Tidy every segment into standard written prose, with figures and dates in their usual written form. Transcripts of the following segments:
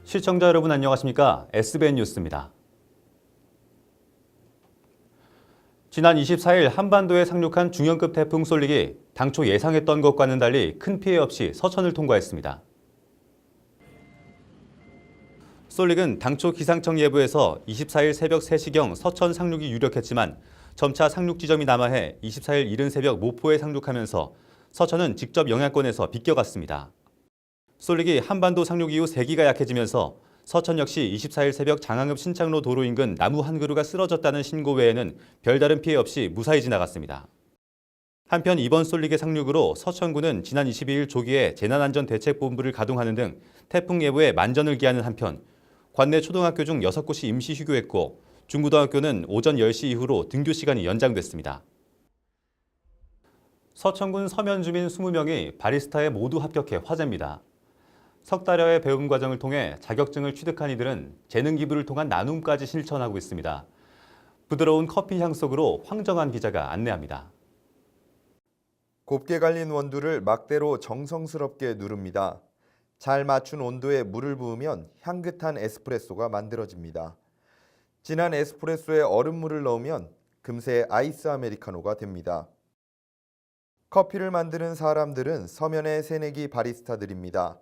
시청자 여러분 안녕하십니까? SBN 뉴스입니다. 지난 24일 한반도에 상륙한 중형급 태풍 쏠릭이 당초 예상했던 것과는 달리 큰 피해 없이 서천을 통과했습니다. 쏠릭은 당초 기상청 예보에서 24일 새벽 3시경 서천 상륙이 유력했지만 점차 상륙 지점이 남하해 24일 이른 새벽 모포에 상륙하면서 서천은 직접 영향권에서 비껴갔습니다. 쏠릭이 한반도 상륙 이후 세기가 약해지면서 서천 역시 24일 새벽 장항읍 신창로 도로 인근 나무 한 그루가 쓰러졌다는 신고 외에는 별다른 피해 없이 무사히 지나갔습니다. 한편 이번 쏠릭의 상륙으로 서천군은 지난 22일 조기에 재난안전대책본부를 가동하는 등 태풍 예보에 만전을 기하는 한편 관내 초등학교 중 6곳이 임시 휴교했고 중고등학교는 오전 10시 이후로 등교 시간이 연장됐습니다. 서천군 서면 주민 20명이 바리스타에 모두 합격해 화제입니다. 석 달여의 배움 과정을 통해 자격증을 취득한 이들은 재능 기부를 통한 나눔까지 실천하고 있습니다. 부드러운 커피 향 속으로 황정한 기자가 안내합니다. 곱게 갈린 원두를 막대로 정성스럽게 누릅니다. 잘 맞춘 온도에 물을 부으면 향긋한 에스프레소가 만들어집니다. 진한 에스프레소에 얼음물을 넣으면 금세 아이스 아메리카노가 됩니다. 커피를 만드는 사람들은 서면의 새내기 바리스타들입니다.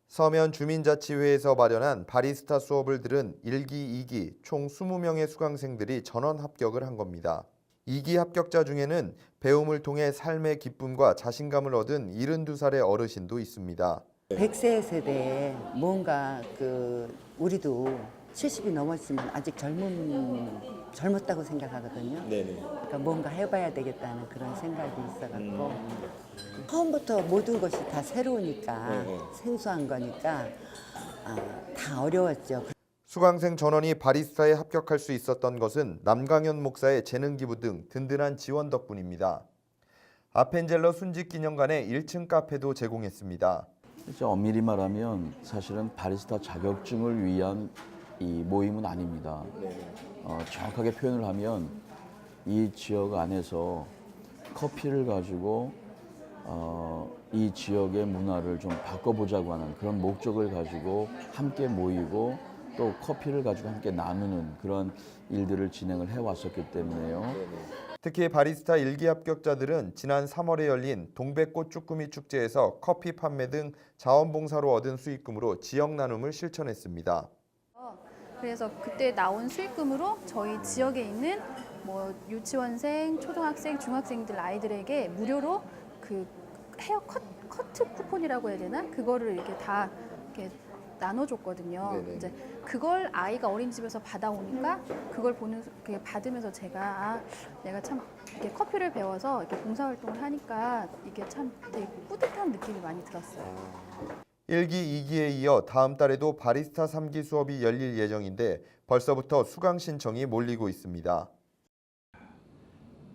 서면 주민자치회에서 마련한 바리스타 수업을 들은 1기, 2기 총 20명의 수강생들이 전원 합격을 한 겁니다. 2기 합격자 중에는 배움을 통해 삶의 기쁨과 자신감을 얻은 72살의 어르신도 있습니다. 100세 세대에 뭔가 우리도 70이 넘었지만 아직 젊었다고 생각하거든요. 네네. 그러니까 뭔가 해봐야 되겠다는 그런 생각이 있어갖고 처음부터 모든 것이 다 새로우니까 생소한 거니까 다 어려웠죠. 수강생 전원이 바리스타에 합격할 수 있었던 것은 남강현 목사의 재능 기부 등 든든한 지원 덕분입니다. 아펜젤러 순직기념관에 1층 카페도 제공했습니다. 엄밀히 말하면 사실은 바리스타 자격증을 위한 이 모임은 아닙니다. 정확하게 표현을 하면 이 지역 안에서 커피를 가지고 이 지역의 문화를 좀 바꿔보자고 하는 그런 목적을 가지고 함께 모이고 또 커피를 가지고 함께 나누는 그런 일들을 진행을 해왔었기 때문에요. 특히 바리스타 1기 합격자들은 지난 3월에 열린 동백꽃 쭈꾸미 축제에서 커피 판매 등 자원봉사로 얻은 수익금으로 지역 나눔을 실천했습니다. 그래서 그때 나온 수익금으로 저희 지역에 있는 유치원생, 초등학생, 중학생들 아이들에게 무료로 그 헤어 커트 쿠폰이라고 해야 되나? 그거를 이렇게 다 이렇게 나눠줬거든요. 이제 그걸 아이가 어린이집에서 받아오니까 그걸 받으면서 제가 내가 참 이렇게 커피를 배워서 이렇게 봉사활동을 하니까 이게 참 되게 뿌듯한 느낌이 많이 들었어요. 1기, 2기에 이어 다음 달에도 바리스타 3기 수업이 열릴 예정인데 벌써부터 수강 신청이 몰리고 있습니다.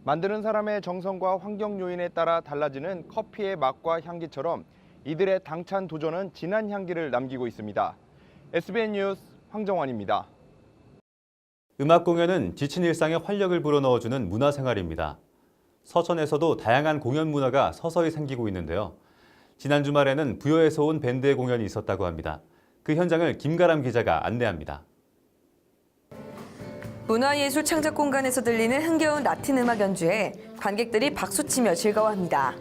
만드는 사람의 정성과 환경 요인에 따라 달라지는 커피의 맛과 향기처럼 이들의 당찬 도전은 진한 향기를 남기고 있습니다. SBN 뉴스 황정환입니다. 음악 공연은 지친 일상에 활력을 불어넣어주는 문화생활입니다. 서천에서도 다양한 공연 문화가 서서히 생기고 있는데요. 지난 주말에는 부여에서 온 밴드의 공연이 있었다고 합니다. 그 현장을 김가람 기자가 안내합니다. 문화예술 창작 공간에서 들리는 흥겨운 라틴 음악 연주에 관객들이 박수치며 즐거워합니다.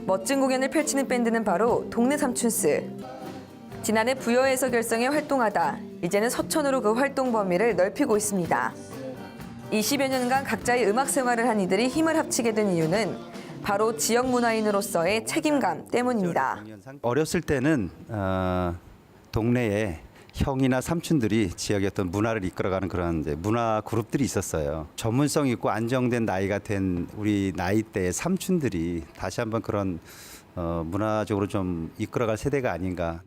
멋진 공연을 펼치는 밴드는 바로 동네 삼촌스. 지난해 부여에서 결성해 활동하다 이제는 서천으로 그 활동 범위를 넓히고 있습니다. 20여 년간 각자의 음악 생활을 한 이들이 힘을 합치게 된 이유는 바로 지역 문화인으로서의 책임감 때문입니다. 어렸을 때는 동네에 형이나 삼촌들이 지역의 어떤 문화를 이끌어가는 그런 이제 문화 그룹들이 있었어요. 전문성 있고 안정된 나이가 된 우리 나이대의 삼촌들이 다시 한번 그런 문화적으로 좀 이끌어갈 세대가 아닌가.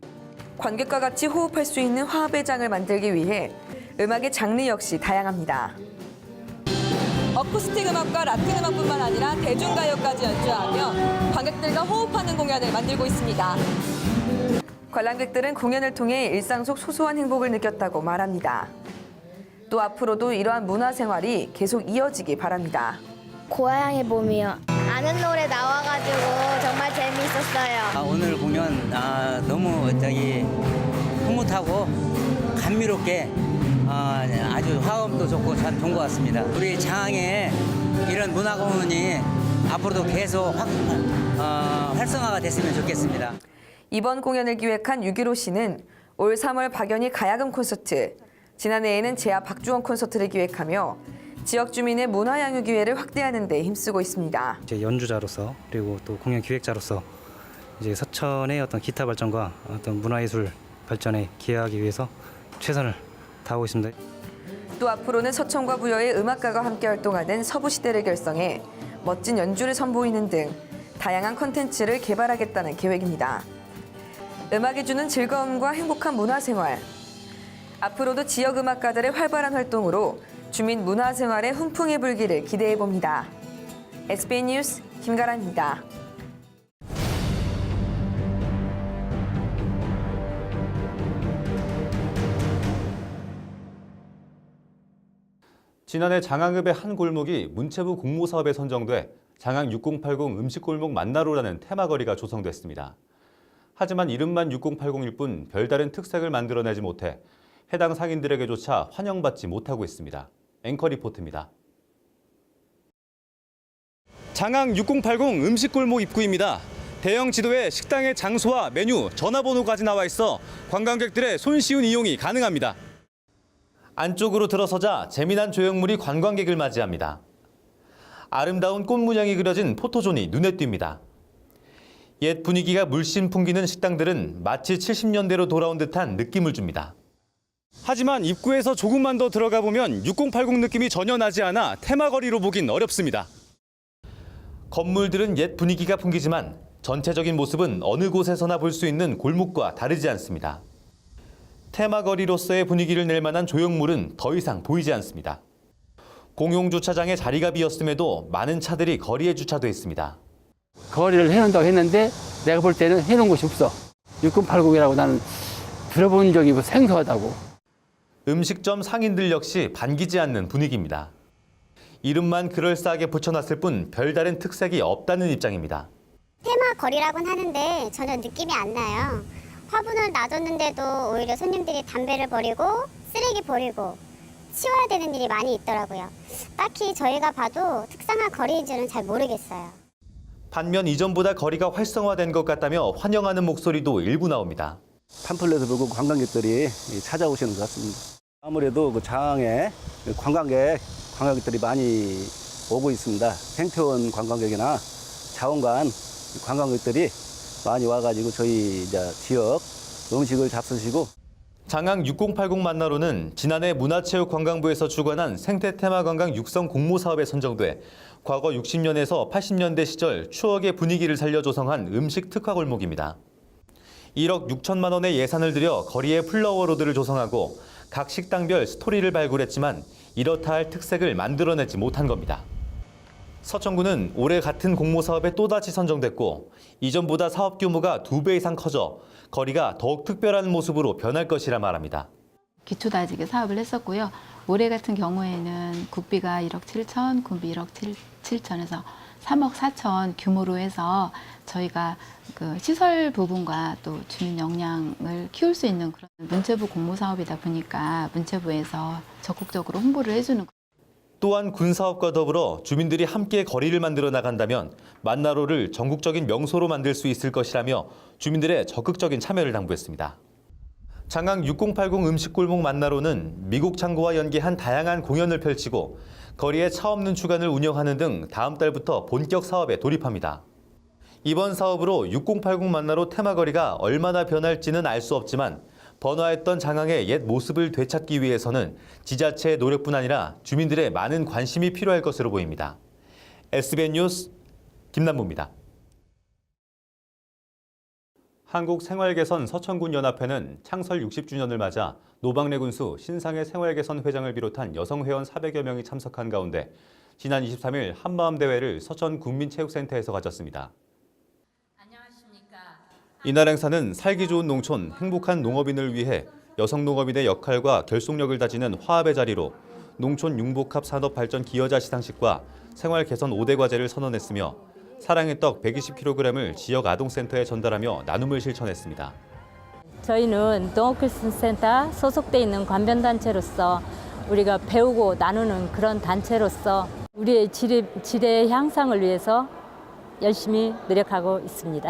관객과 같이 호흡할 수 있는 화합의 장을 만들기 위해 음악의 장르 역시 다양합니다. 어쿠스틱 음악과 라틴 음악뿐만 아니라 대중가요까지 연주하며 관객들과 호흡하는 공연을 만들고 있습니다. 관람객들은 공연을 통해 일상 속 소소한 행복을 느꼈다고 말합니다. 또 앞으로도 이러한 문화생활이 계속 이어지기 바랍니다. 고향의 봄이요. 아는 노래 나와가지고 정말 재미있었어요. 오늘 공연 너무 흐뭇하고 감미롭게 아주 화음도 좋고 참 좋은 것 같습니다. 우리 장항에 이런 문화 공연이 앞으로도 계속 활성화가 됐으면 좋겠습니다. 이번 공연을 기획한 6.15 씨는 올 3월 박연희 가야금 콘서트, 지난해에는 제아 박주원 콘서트를 기획하며 지역 주민의 문화 양육 기회를 확대하는 데 힘쓰고 있습니다. 이제 연주자로서 그리고 또 공연 기획자로서 이제 서천의 어떤 기타 발전과 어떤 문화예술 발전에 기여하기 위해서 최선을 다하고 있습니다. 또 앞으로는 서천과 부여의 음악가가 함께 활동하는 서부시대를 결성해 멋진 연주를 선보이는 등 다양한 콘텐츠를 개발하겠다는 계획입니다. 음악이 주는 즐거움과 행복한 문화생활. 앞으로도 지역 음악가들의 활발한 활동으로 주민 문화생활에 훈풍이 불기를 기대해봅니다. SBN 뉴스 김가란입니다. 지난해 장항읍의 한 골목이 문체부 공모사업에 선정돼 장항 6080 음식골목 만나로라는 테마거리가 조성됐습니다. 하지만 이름만 6080일 뿐 별다른 특색을 만들어내지 못해 해당 상인들에게조차 환영받지 못하고 있습니다. 앵커 리포트입니다. 장항 6080 음식골목 입구입니다. 대형 지도에 식당의 장소와 메뉴, 전화번호까지 나와 있어 관광객들의 손쉬운 이용이 가능합니다. 안쪽으로 들어서자 재미난 조형물이 관광객을 맞이합니다. 아름다운 꽃 문양이 그려진 포토존이 눈에 띕니다. 옛 분위기가 물씬 풍기는 식당들은 마치 70년대로 돌아온 듯한 느낌을 줍니다. 하지만 입구에서 조금만 더 들어가 보면 6080 느낌이 전혀 나지 않아 테마거리로 보긴 어렵습니다. 건물들은 옛 분위기가 풍기지만 전체적인 모습은 어느 곳에서나 볼 수 있는 골목과 다르지 않습니다. 테마거리로서의 분위기를 낼 만한 조형물은 더 이상 보이지 않습니다. 공용주차장에 자리가 비었음에도 많은 차들이 거리에 주차돼 있습니다. 거리를 해놓는다고 했는데 내가 볼 때는 해놓은 곳이 없어. 6080이라고 나는 들어본 적이 생소하다고. 음식점 상인들 역시 반기지 않는 분위기입니다. 이름만 그럴싸하게 붙여놨을 뿐 별다른 특색이 없다는 입장입니다. 테마 거리라고는 하는데 전혀 느낌이 안 나요. 화분을 놔뒀는데도 오히려 손님들이 담배를 버리고 쓰레기 버리고 치워야 되는 일이 많이 있더라고요. 딱히 저희가 봐도 특상한 거리인지는 잘 모르겠어요. 반면 이전보다 거리가 활성화된 것 같다며 환영하는 목소리도 일부 나옵니다. 팜플렛을 보고 관광객들이 찾아오시는 것 같습니다. 아무래도 그 장항에 관광객들이 많이 오고 있습니다. 생태원 관광객이나 자원관 관광객들이 많이 와가지고 저희 이제 지역 음식을 잡수시고. 장항 6080 만나로는 지난해 문화체육관광부에서 주관한 생태테마관광 육성 공모사업에 선정돼 과거 60년에서 80년대 시절 추억의 분위기를 살려 조성한 음식 특화골목입니다. 1억 6천만 원의 예산을 들여 거리에 플라워로드를 조성하고 각 식당별 스토리를 발굴했지만 이렇다 할 특색을 만들어내지 못한 겁니다. 서천구는 올해 같은 공모사업에 또다시 선정됐고 이전보다 사업 규모가 2배 이상 커져 거리가 더욱 특별한 모습으로 변할 것이라 말합니다. 기초다지기 사업을 했었고요. 올해 같은 경우에는 국비가 1억 7천, 군비 1억 7천에서 3억 4천 규모로 해서 저희가 그 시설 부분과 또 주민 역량을 키울 수 있는 그런 문체부 공모사업이다 보니까 문체부에서 적극적으로 홍보를 해주는. 또한 군사업과 더불어 주민들이 함께 거리를 만들어 나간다면 만나로를 전국적인 명소로 만들 수 있을 것이라며 주민들의 적극적인 참여를 당부했습니다. 장항 6080 음식골목 만나로는 미국 창고와 연계한 다양한 공연을 펼치고 거리에 차 없는 주간을 운영하는 등 다음 달부터 본격 사업에 돌입합니다. 이번 사업으로 6080 만나로 테마거리가 얼마나 변할지는 알 수 없지만 번화했던 장항의 옛 모습을 되찾기 위해서는 지자체의 노력뿐 아니라 주민들의 많은 관심이 필요할 것으로 보입니다. SBN 뉴스 김남부입니다. 한국생활개선 서천군연합회는 창설 60주년을 맞아 노방래 군수 신상의 생활개선 회장을 비롯한 여성회원 400여 명이 참석한 가운데 지난 23일 한마음 대회를 서천군민체육센터에서 가졌습니다. 이날 행사는 살기 좋은 농촌, 행복한 농업인을 위해 여성 농업인의 역할과 결속력을 다지는 화합의 자리로 농촌 융복합 산업 발전 기여자 시상식과 생활 개선 5대 과제를 선언했으며 사랑의 떡 120kg을 지역 아동센터에 전달하며 나눔을 실천했습니다. 저희는 동업크리스천센터 소속돼 있는 관변단체로서 우리가 배우고 나누는 그런 단체로서 우리의 질의 향상을 위해서 열심히 노력하고 있습니다.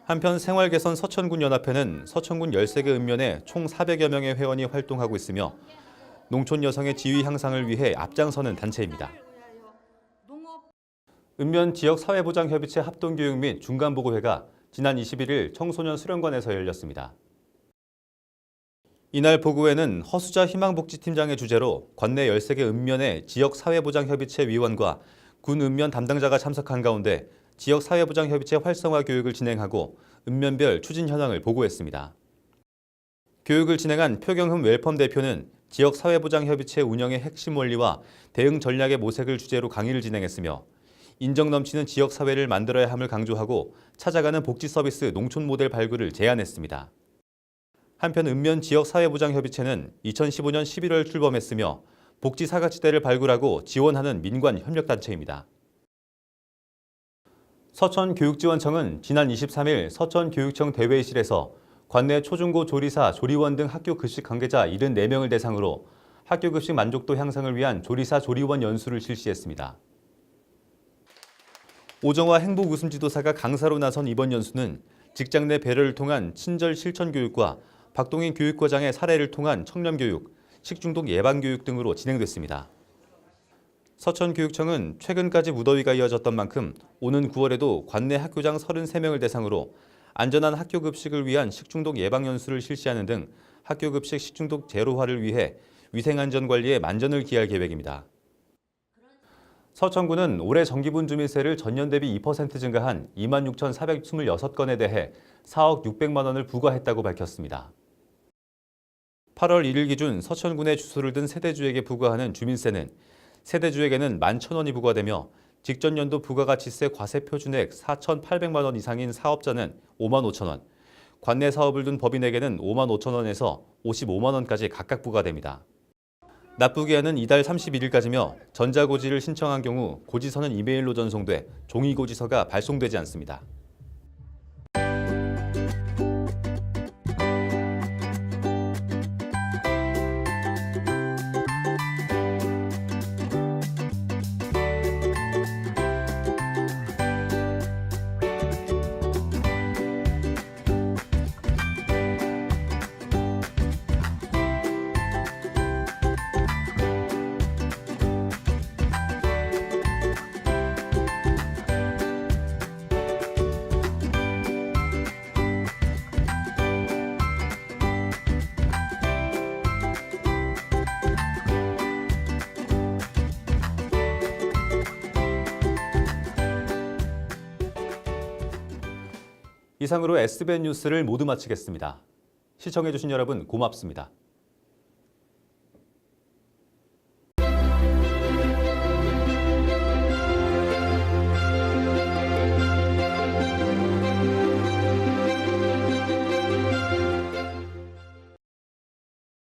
한편 생활개선 서천군 연합회는 서천군 13개 읍면에 총 400여 명의 회원이 활동하고 있으며 농촌 여성의 지위 향상을 위해 앞장서는 단체입니다. 읍면 지역사회보장협의체 합동교육 및 중간보고회가 지난 21일 청소년 수련관에서 열렸습니다. 이날 보고회는 허수자 희망복지팀장의 주재로 관내 13개 읍면의 지역사회보장협의체 위원과 군 읍면 담당자가 참석한 가운데 지역사회보장협의체 활성화 교육을 진행하고 읍면별 추진 현황을 보고했습니다. 교육을 진행한 표경흠 웰펌 대표는 지역사회보장협의체 운영의 핵심 원리와 대응 전략의 모색을 주제로 강의를 진행했으며 인정 넘치는 지역사회를 만들어야 함을 강조하고 찾아가는 복지 서비스 농촌 모델 발굴을 제안했습니다. 한편 읍면 지역사회보장협의체는 2015년 11월 출범했으며 복지 사각지대를 발굴하고 지원하는 민관 협력단체입니다. 서천교육지원청은 지난 23일 서천교육청 대회의실에서 관내 초중고 조리사, 조리원 등 학교 급식 관계자 74명을 대상으로 학교 급식 만족도 향상을 위한 조리사, 조리원 연수를 실시했습니다. 오정화 행복 웃음지도사가 강사로 나선 이번 연수는 직장 내 배려를 통한 친절 실천 교육과 박동인 교육과장의 사례를 통한 청렴 교육, 식중독 예방 교육 등으로 진행됐습니다. 서천교육청은 최근까지 무더위가 이어졌던 만큼 오는 9월에도 관내 학교장 33명을 대상으로 안전한 학교 급식을 위한 식중독 예방 연수를 실시하는 등 학교 급식 식중독 제로화를 위해 위생안전관리에 만전을 기할 계획입니다. 서천구는 올해 정기분 주민세를 전년 대비 2% 증가한 26,426건에 대해 4억 600만 원을 부과했다고 밝혔습니다. 8월 1일 기준 서천군에 주소를 둔 세대주에게 부과하는 주민세는 세대주에게는 11,000원이 부과되며 직전 연도 부가가치세 과세 표준액 4,800만 원 이상인 사업자는 55,000원, 관내 사업을 둔 법인에게는 55,000원에서 55만 원까지 각각 부과됩니다. 납부기한은 이달 31일까지며 전자고지를 신청한 경우 고지서는 이메일로 전송돼 종이고지서가 발송되지 않습니다. 이상으로 SBN 뉴스를 모두 마치겠습니다. 시청해주신 여러분 고맙습니다.